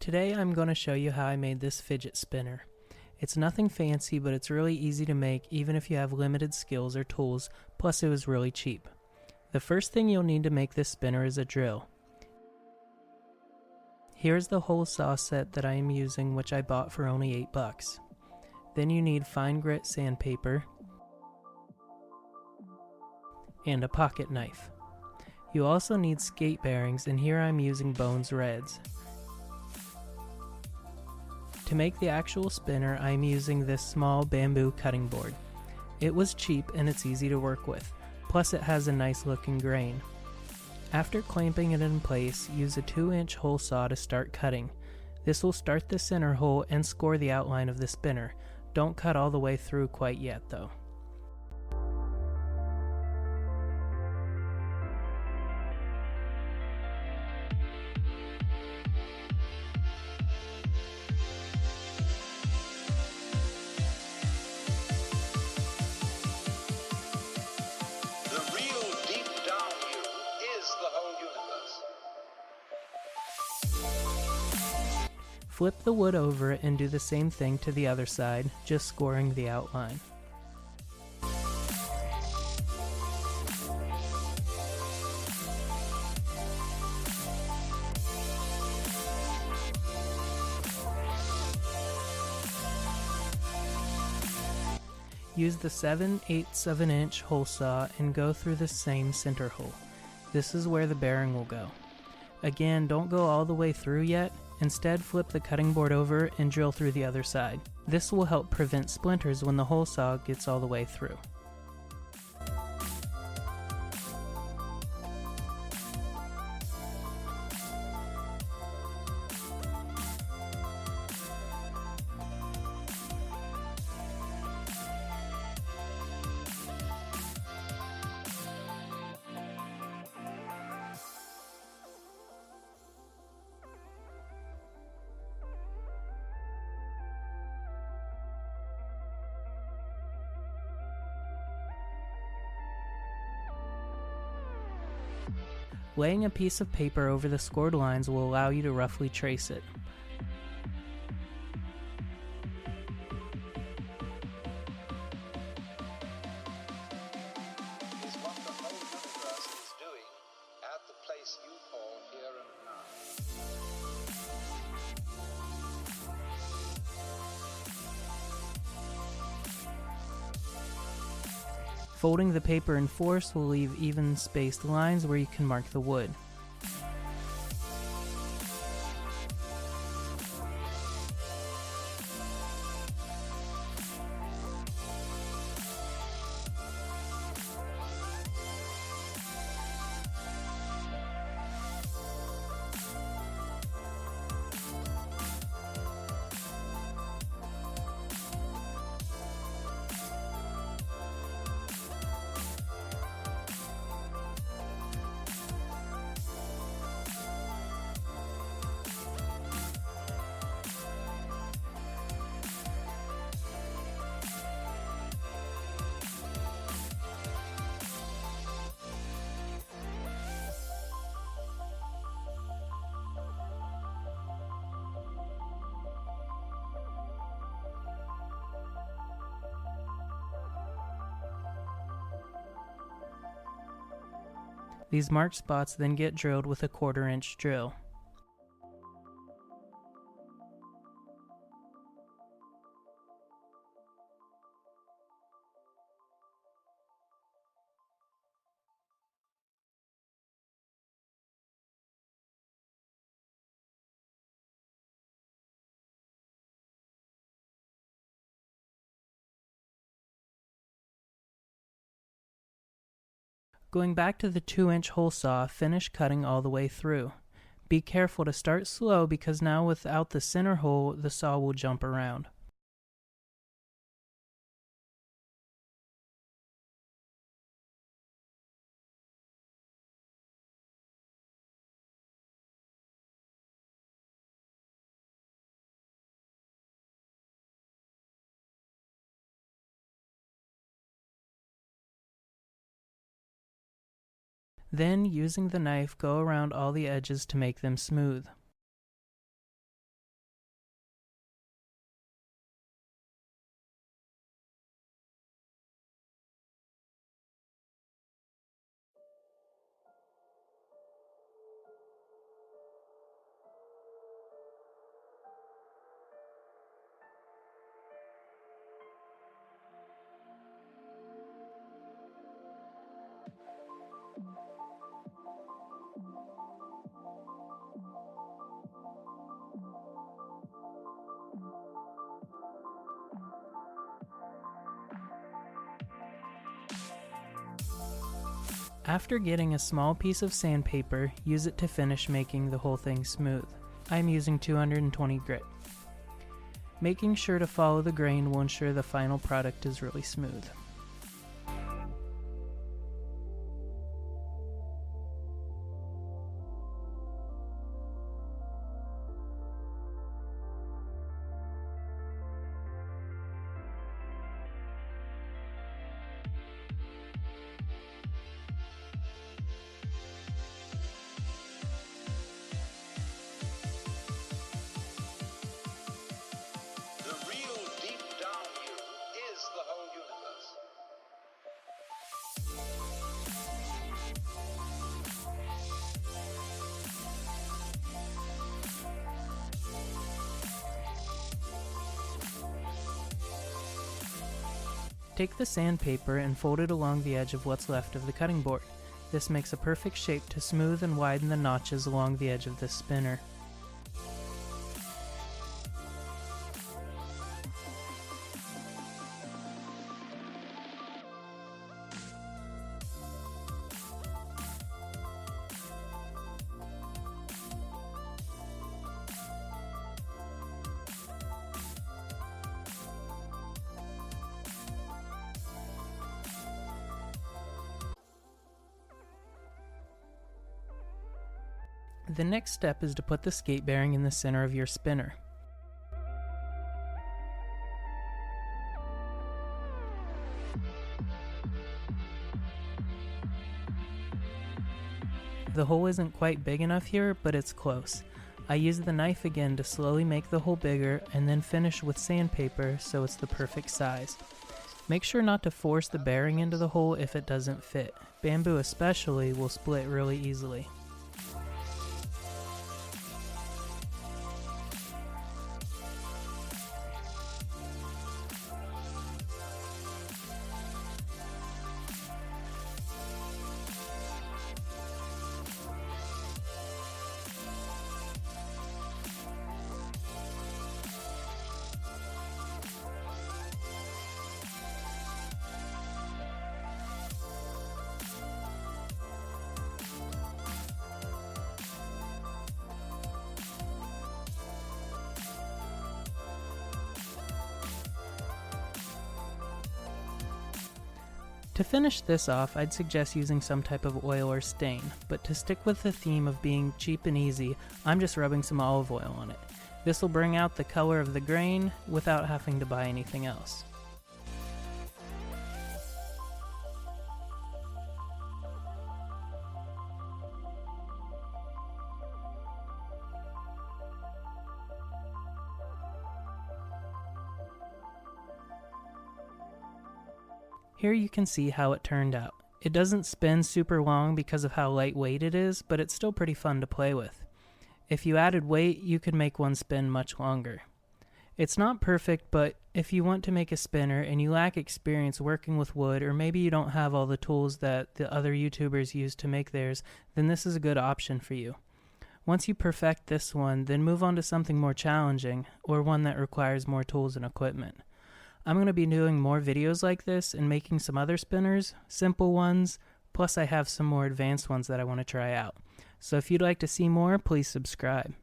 Today I'm going to show you how I made this fidget spinner. It's nothing fancy, but it's really easy to make even if you have limited skills or tools, plus it was really cheap. The first thing you'll need to make this spinner is a drill. Here's the hole saw set that I am using, which I bought for only $8. Then you need fine grit sandpaper and a pocket knife. You also need skate bearings, and here I'm using Bones Reds. To make the actual spinner, I'm using this small bamboo cutting board. It was cheap and it's easy to work with, plus it has a nice looking grain. After clamping it in place, use a 2-inch hole saw to start cutting. This will start the center hole and score the outline of the spinner. Don't cut all the way through quite yet though. Flip the wood over it and do the same thing to the other side, just scoring the outline. Use the 7/8 of an inch hole saw and go through the same center hole. This is where the bearing will go. Again, don't go all the way through yet. Instead, flip the cutting board over and drill through the other side. This will help prevent splinters when the hole saw gets all the way through. Laying a piece of paper over the scored lines will allow you to roughly trace it. Is what the whole universe is doing at the place you call here and now. Folding the paper in force will leave even spaced lines where you can mark the wood. These marked spots then get drilled with a 1/4-inch drill. Going back to the 2-inch hole saw, finish cutting all the way through. Be careful to start slow because now without the center hole, the saw will jump around. Then, using the knife, go around all the edges to make them smooth. After getting a small piece of sandpaper, use it to finish making the whole thing smooth. I'm using 220 grit. Making sure to follow the grain will ensure the final product is really smooth. The real deep down you is the whole universe. Take the sandpaper and fold it along the edge of what's left of the cutting board. This makes a perfect shape to smooth and widen the notches along the edge of this spinner. The next step is to put the skate bearing in the center of your spinner. The hole isn't quite big enough here, but it's close. I use the knife again to slowly make the hole bigger and then finish with sandpaper so it's the perfect size. Make sure not to force the bearing into the hole if it doesn't fit. Bamboo especially will split really easily. To finish this off, I'd suggest using some type of oil or stain, but to stick with the theme of being cheap and easy, I'm just rubbing some olive oil on it. This will bring out the color of the grain without having to buy anything else. Here you can see how it turned out. It doesn't spin super long because of how lightweight it is, but it's still pretty fun to play with. If you added weight, you could make one spin much longer. It's not perfect, but if you want to make a spinner and you lack experience working with wood, or maybe you don't have all the tools that the other YouTubers use to make theirs, then this is a good option for you. Once you perfect this one, then move on to something more challenging, or one that requires more tools and equipment. I'm going to be doing more videos like this and making some other spinners, simple ones, plus I have some more advanced ones that I want to try out. So if you'd like to see more, please subscribe.